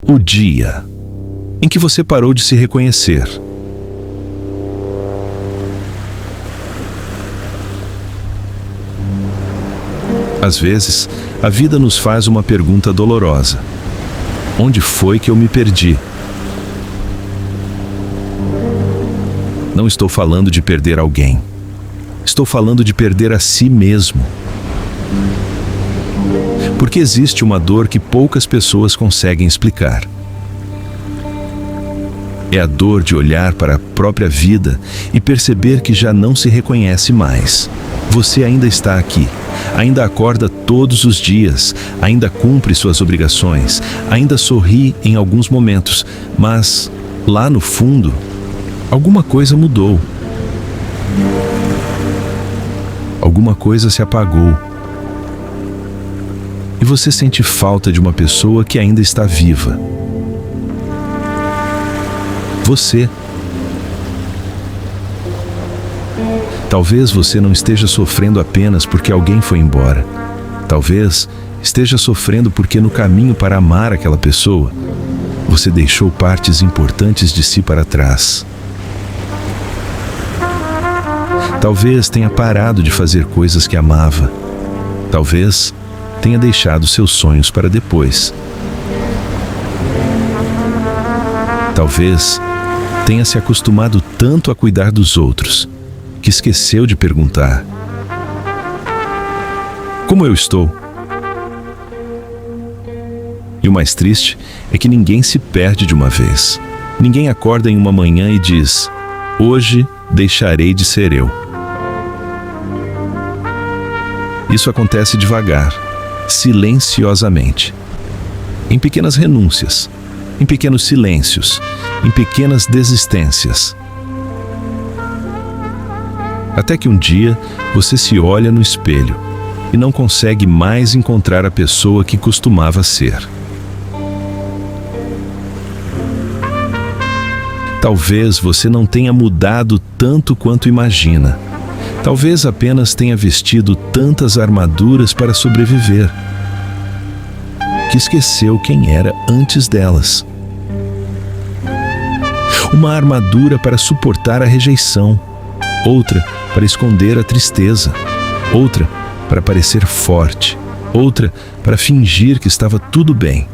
O dia em que você parou de se reconhecer. Às vezes, a vida nos faz uma pergunta dolorosa: onde foi que eu me perdi? Não estou falando de perder alguém. Estou falando de perder a si mesmo. Porque existe uma dor que poucas pessoas conseguem explicar. É a dor de olhar para a própria vida e perceber que já não se reconhece mais. Você ainda está aqui, ainda acorda todos os dias, ainda cumpre suas obrigações, ainda sorri em alguns momentos, mas lá no fundo, alguma coisa mudou. Alguma coisa se apagou. E você sente falta de uma pessoa que ainda está viva. Você. Talvez você não esteja sofrendo apenas porque alguém foi embora. Talvez esteja sofrendo porque no caminho para amar aquela pessoa, você deixou partes importantes de si para trás. Talvez tenha parado de fazer coisas que amava. Talvez tenha deixado seus sonhos para depois. Talvez tenha se acostumado tanto a cuidar dos outros, que esqueceu de perguntar: como eu estou? E o mais triste é que ninguém se perde de uma vez. Ninguém acorda em uma manhã e diz: hoje deixarei de ser eu. Isso acontece devagar, silenciosamente, em pequenas renúncias, em pequenos silêncios, em pequenas desistências. Até que um dia você se olha no espelho e não consegue mais encontrar a pessoa que costumava ser. Talvez você não tenha mudado tanto quanto imagina. Talvez apenas tenha vestido tantas armaduras para sobreviver, que esqueceu quem era antes delas. Uma armadura para suportar a rejeição, outra para esconder a tristeza, outra para parecer forte, outra para fingir que estava tudo bem.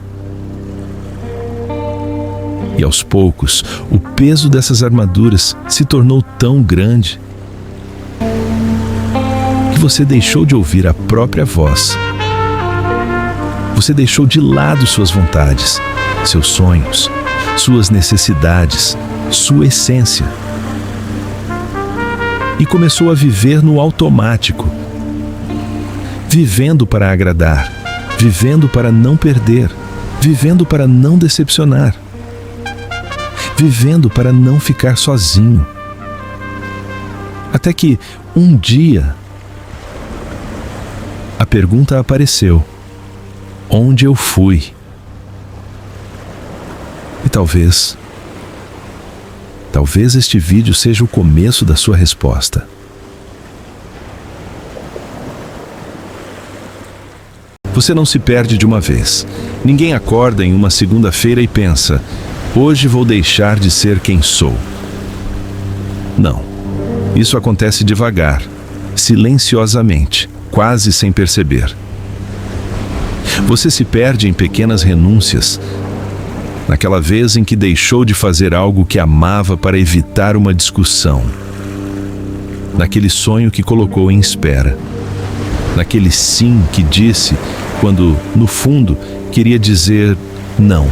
E aos poucos, o peso dessas armaduras se tornou tão grande que você deixou de ouvir a própria voz. Você deixou de lado suas vontades, seus sonhos, suas necessidades, sua essência. E começou a viver no automático, vivendo para agradar, vivendo para não perder, vivendo para não decepcionar, vivendo para não ficar sozinho. Até que, um dia, a pergunta apareceu: onde eu fui? E talvez este vídeo seja o começo da sua resposta. Você não se perde de uma vez. Ninguém acorda em uma segunda-feira e pensa: hoje vou deixar de ser quem sou. Não. Isso acontece devagar, silenciosamente, quase sem perceber. Você se perde em pequenas renúncias, naquela vez em que deixou de fazer algo que amava para evitar uma discussão, naquele sonho que colocou em espera, naquele sim que disse quando, no fundo, queria dizer não.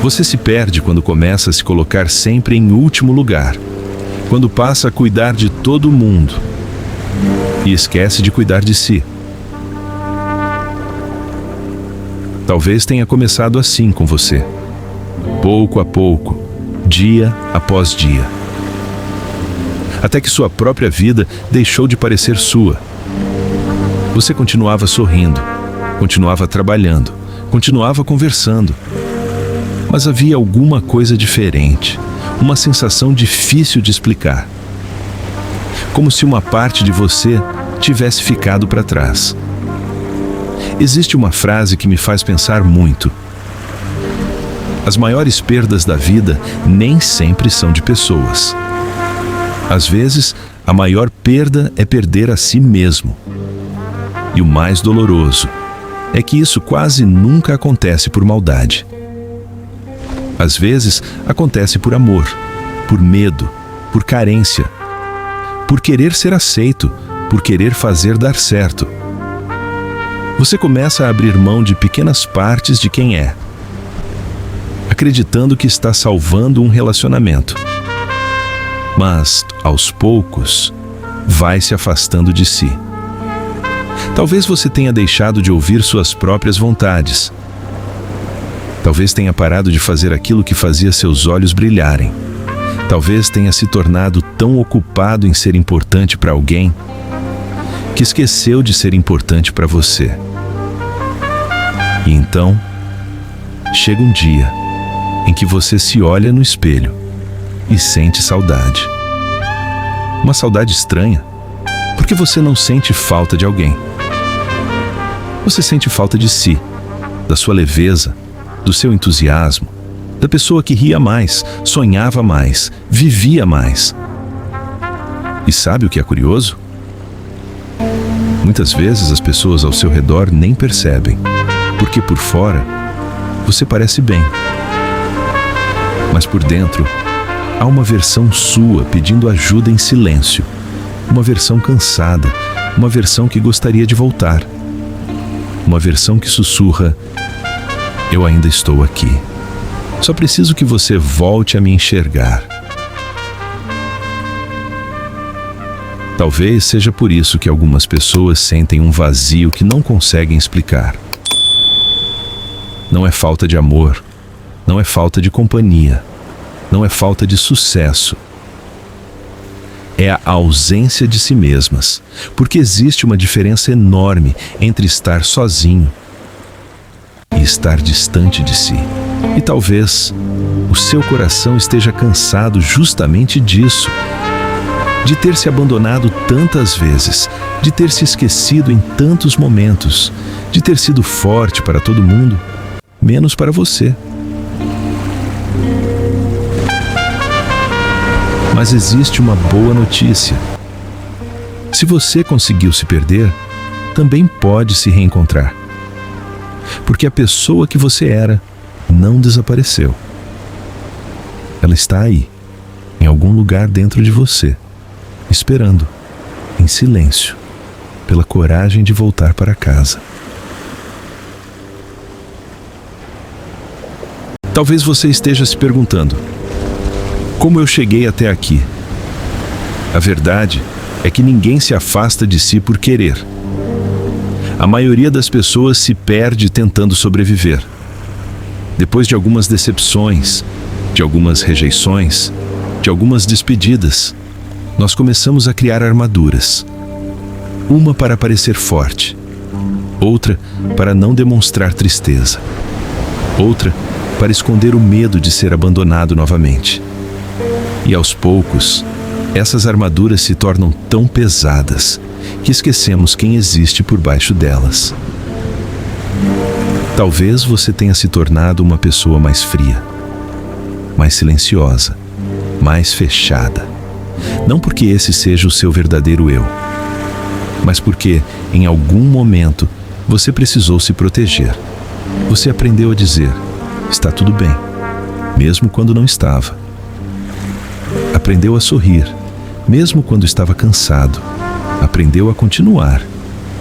Você se perde quando começa a se colocar sempre em último lugar, quando passa a cuidar de todo mundo e esquece de cuidar de si. Talvez tenha começado assim com você, pouco a pouco, dia após dia, até que sua própria vida deixou de parecer sua. Você continuava sorrindo, continuava trabalhando, continuava conversando, mas havia alguma coisa diferente, uma sensação difícil de explicar, como se uma parte de você tivesse ficado para trás. Existe uma frase que me faz pensar muito: As maiores perdas da vida nem sempre são de pessoas. Às vezes, a maior perda é perder a si mesmo. E o mais doloroso é que isso quase nunca acontece por maldade. Às vezes, acontece por amor, por medo, por carência, por querer ser aceito, por querer fazer dar certo. Você começa a abrir mão de pequenas partes de quem é, acreditando que está salvando um relacionamento. Mas, aos poucos, vai se afastando de si. Talvez você tenha deixado de ouvir suas próprias vontades. Talvez tenha parado de fazer aquilo que fazia seus olhos brilharem. Talvez tenha se tornado tão ocupado em ser importante para alguém que esqueceu de ser importante para você. E então, chega um dia em que você se olha no espelho e sente saudade. Uma saudade estranha, porque você não sente falta de alguém. Você sente falta de si, da sua leveza, do seu entusiasmo, da pessoa que ria mais, sonhava mais, vivia mais. E sabe o que é curioso? Muitas vezes as pessoas ao seu redor nem percebem, porque por fora você parece bem. Mas por dentro há uma versão sua pedindo ajuda em silêncio, uma versão cansada, uma versão que gostaria de voltar, uma versão que sussurra: eu ainda estou aqui. Só preciso que você volte a me enxergar. Talvez seja por isso que algumas pessoas sentem um vazio que não conseguem explicar. Não é falta de amor, não é falta de companhia, não é falta de sucesso. É a ausência de si mesmas, porque existe uma diferença enorme entre estar sozinho e estar distante de si. E talvez o seu coração esteja cansado justamente disso, de ter se abandonado tantas vezes, de ter se esquecido em tantos momentos, de ter sido forte para todo mundo, menos para você. Mas existe uma boa notícia. Se você conseguiu se perder, também pode se reencontrar. Porque a pessoa que você era não desapareceu. Ela está aí, em algum lugar dentro de você, esperando, em silêncio, pela coragem de voltar para casa. Talvez você esteja se perguntando: como eu cheguei até aqui? A verdade é que ninguém se afasta de si por querer. A maioria das pessoas se perde tentando sobreviver. Depois de algumas decepções, de algumas rejeições, de algumas despedidas, nós começamos a criar armaduras. Uma para parecer forte, outra para não demonstrar tristeza, outra para esconder o medo de ser abandonado novamente. E aos poucos, essas armaduras se tornam tão pesadas que esquecemos quem existe por baixo delas. Talvez você tenha se tornado uma pessoa mais fria, mais silenciosa, mais fechada. Não porque esse seja o seu verdadeiro eu, mas porque, em algum momento, você precisou se proteger. Você aprendeu a dizer: está tudo bem, mesmo quando não estava. Aprendeu a sorrir, mesmo quando estava cansado. Aprendeu a continuar,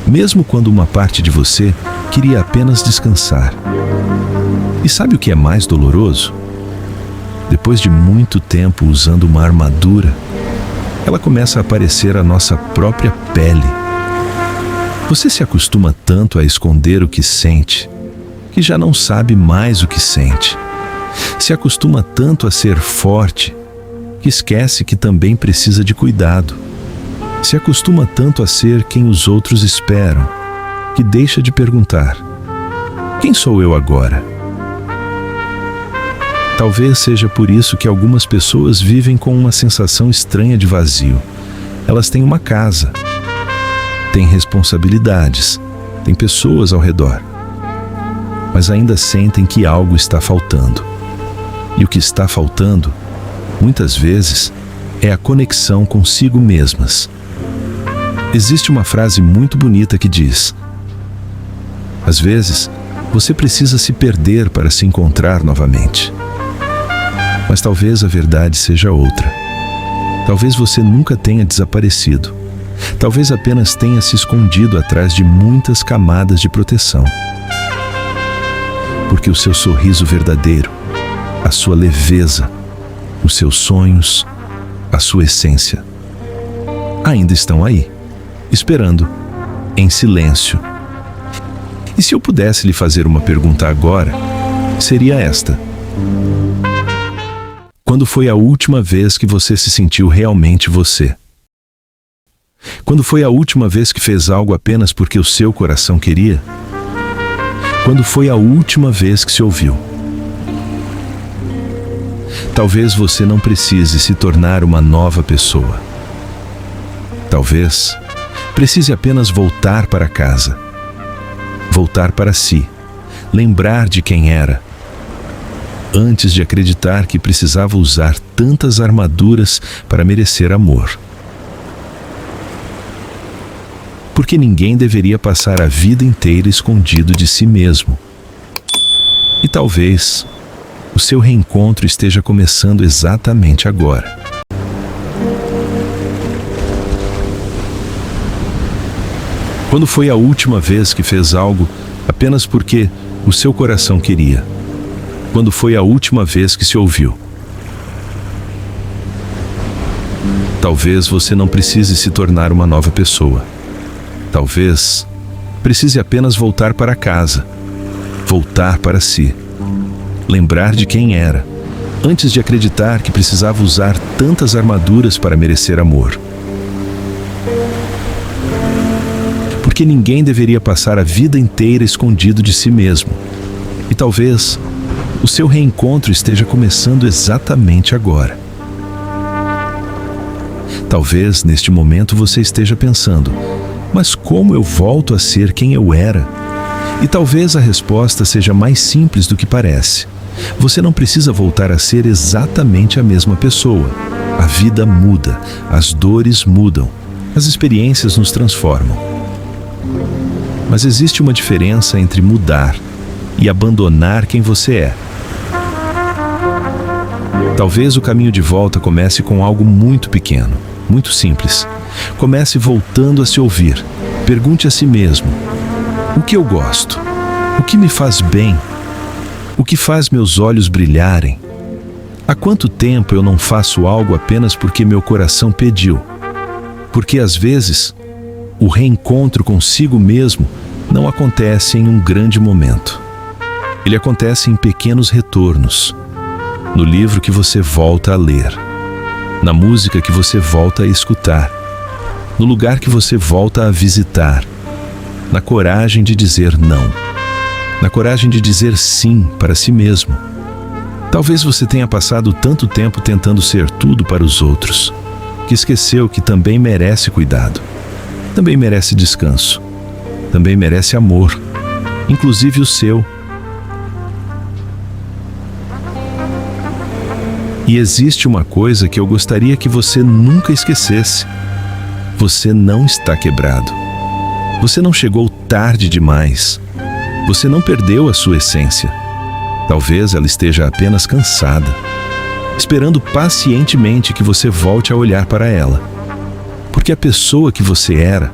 mesmo quando uma parte de você queria apenas descansar. E sabe o que é mais doloroso? Depois de muito tempo usando uma armadura, ela começa a aparecer a nossa própria pele. Você se acostuma tanto a esconder o que sente, que já não sabe mais o que sente. Se acostuma tanto a ser forte, que esquece que também precisa de cuidado. Se acostuma tanto a ser quem os outros esperam, que deixa de perguntar: quem sou eu agora? Talvez seja por isso que algumas pessoas vivem com uma sensação estranha de vazio. Elas têm uma casa, têm responsabilidades, têm pessoas ao redor, mas ainda sentem que algo está faltando. E o que está faltando, muitas vezes, é a conexão consigo mesmas. Existe uma frase muito bonita que diz: às vezes, você precisa se perder para se encontrar novamente. Mas talvez a verdade seja outra. Talvez você nunca tenha desaparecido. Talvez apenas tenha se escondido atrás de muitas camadas de proteção. Porque o seu sorriso verdadeiro, a sua leveza, os seus sonhos, a sua essência, ainda estão aí, esperando, em silêncio. E se eu pudesse lhe fazer uma pergunta agora, seria esta: quando foi a última vez que você se sentiu realmente você? Quando foi a última vez que fez algo apenas porque o seu coração queria? Quando foi a última vez que se ouviu? Talvez você não precise se tornar uma nova pessoa. Talvez precise apenas voltar para casa. Voltar para si. Lembrar de quem era. Antes de acreditar que precisava usar tantas armaduras para merecer amor. Porque ninguém deveria passar a vida inteira escondido de si mesmo. E talvez o seu reencontro esteja começando exatamente agora. Quando foi a última vez que fez algo apenas porque o seu coração queria? Quando foi a última vez que se ouviu? Talvez você não precise se tornar uma nova pessoa. Talvez precise apenas voltar para casa, voltar para si, lembrar de quem era, antes de acreditar que precisava usar tantas armaduras para merecer amor. Porque ninguém deveria passar a vida inteira escondido de si mesmo. E talvez o seu reencontro esteja começando exatamente agora. Talvez neste momento você esteja pensando: mas como eu volto a ser quem eu era? E talvez a resposta seja mais simples do que parece. Você não precisa voltar a ser exatamente a mesma pessoa. A vida muda, as dores mudam, as experiências nos transformam. Mas existe uma diferença entre mudar e abandonar quem você é. Talvez o caminho de volta comece com algo muito pequeno, muito simples. Comece voltando a se ouvir. Pergunte a si mesmo: o que eu gosto? O que me faz bem? O que faz meus olhos brilharem? Há quanto tempo eu não faço algo apenas porque meu coração pediu? Porque às vezes, o reencontro consigo mesmo não acontece em um grande momento. Ele acontece em pequenos retornos. No livro que você volta a ler. Na música que você volta a escutar. No lugar que você volta a visitar. Na coragem de dizer não. Na coragem de dizer sim para si mesmo. Talvez você tenha passado tanto tempo tentando ser tudo para os outros, que esqueceu que também merece cuidado. Também merece descanso. Também merece amor. Inclusive o seu. E existe uma coisa que eu gostaria que você nunca esquecesse. Você não está quebrado. Você não chegou tarde demais. Você não perdeu a sua essência. Talvez ela esteja apenas cansada, esperando pacientemente que você volte a olhar para ela. Porque a pessoa que você era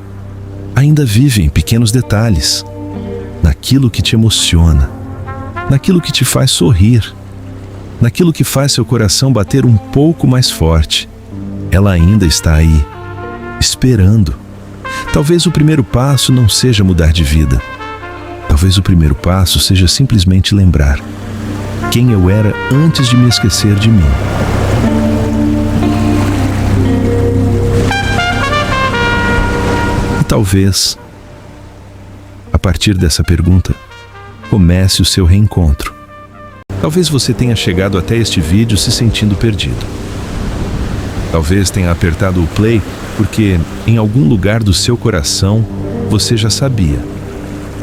ainda vive em pequenos detalhes, naquilo que te emociona, naquilo que te faz sorrir, naquilo que faz seu coração bater um pouco mais forte. Ela ainda está aí, esperando. Talvez o primeiro passo não seja mudar de vida. Talvez o primeiro passo seja simplesmente lembrar quem eu era antes de me esquecer de mim. E talvez, a partir dessa pergunta, comece o seu reencontro. Talvez você tenha chegado até este vídeo se sentindo perdido. Talvez tenha apertado o play porque, em algum lugar do seu coração, você já sabia.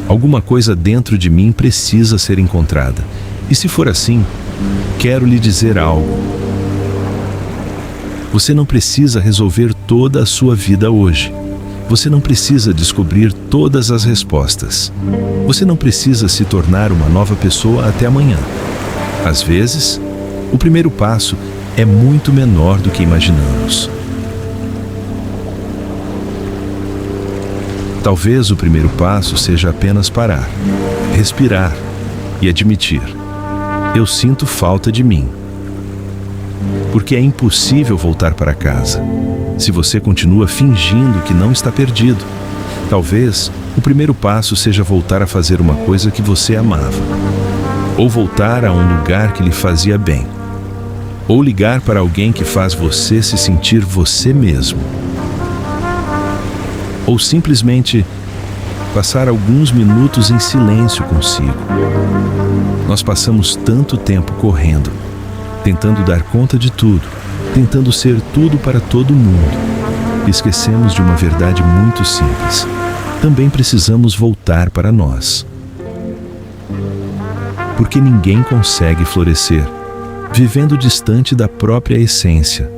Alguma coisa dentro de mim precisa ser encontrada. E se for assim, quero lhe dizer algo. Você não precisa resolver toda a sua vida hoje. Você não precisa descobrir todas as respostas. Você não precisa se tornar uma nova pessoa até amanhã. Às vezes, o primeiro passo é muito menor do que imaginamos. Talvez o primeiro passo seja apenas parar, respirar e admitir: eu sinto falta de mim. Porque é impossível voltar para casa se você continua fingindo que não está perdido. Talvez o primeiro passo seja voltar a fazer uma coisa que você amava, ou voltar a um lugar que lhe fazia bem, ou ligar para alguém que faz você se sentir você mesmo, ou simplesmente passar alguns minutos em silêncio consigo. Nós passamos tanto tempo correndo, tentando dar conta de tudo, tentando ser tudo para todo mundo. Esquecemos de uma verdade muito simples. Também precisamos voltar para nós. Porque ninguém consegue florescer vivendo distante da própria essência.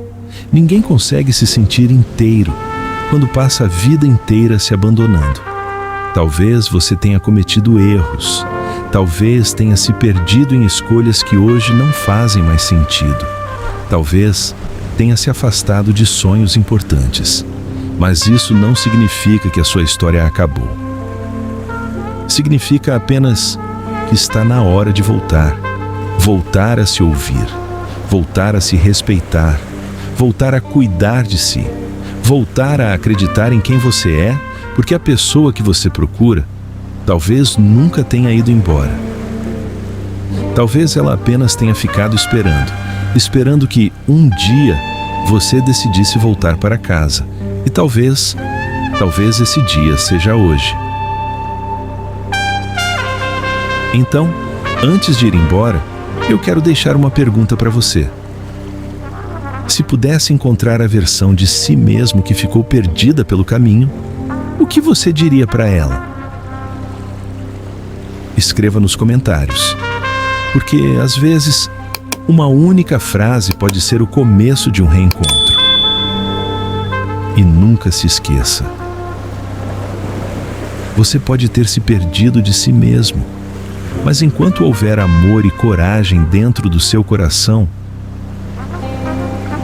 Ninguém consegue se sentir inteiro quando passa a vida inteira se abandonando. Talvez você tenha cometido erros. Talvez tenha se perdido em escolhas que hoje não fazem mais sentido. Talvez tenha se afastado de sonhos importantes. Mas isso não significa que a sua história acabou. Significa apenas que está na hora de voltar. Voltar a se ouvir. Voltar a se respeitar. Voltar a cuidar de si. Voltar a acreditar em quem você é, porque a pessoa que você procura talvez nunca tenha ido embora. Talvez ela apenas tenha ficado esperando que um dia você decidisse voltar para casa. E talvez esse dia seja hoje. Então, antes de ir embora, eu quero deixar uma pergunta para você. Se pudesse encontrar a versão de si mesmo que ficou perdida pelo caminho, o que você diria para ela? Escreva nos comentários, porque às vezes uma única frase pode ser o começo de um reencontro. E nunca se esqueça: você pode ter se perdido de si mesmo, mas enquanto houver amor e coragem dentro do seu coração,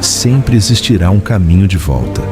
sempre existirá um caminho de volta.